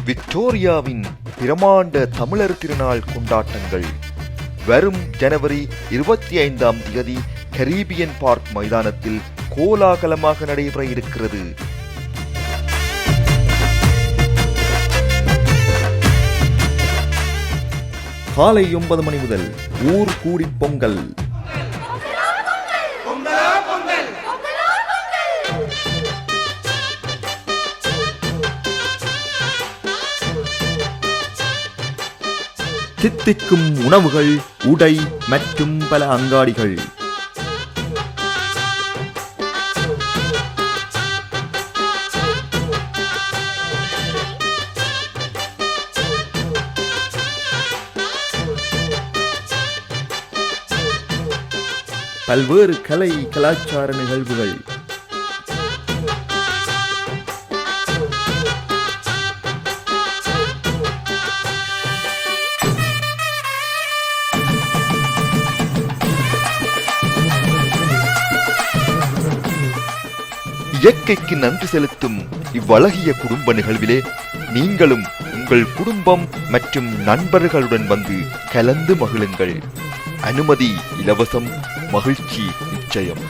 விக்டோரியாவின் பிரமாண்ட தமிழர் திருநாள் கொண்டாட்டங்கள் வரும் ஜனவரி 25ஆம் தேதி கரீபியன் பார்க் மைதானத்தில் கோலாகலமாக நடைபெற இருக்கிறது. காலை 9 மணி முதல் ஊர் கூடி பொங்கல். தித்திக்கும் உணவுகள், உடை மற்றும் பல அங்காடிகள். பல்வேறு கலை கலாச்சார நிகழ்வுகள். இயற்கைக்கு நன்றி செலுத்தும் இவ்வழகிய குடும்ப நிகழ்விலே நீங்களும் உங்கள் குடும்பம் மற்றும் நண்பர்களுடன் வந்து கலந்து மகிழுங்கள். அனுமதி இலவசம், மகிழ்ச்சி நிச்சயம்.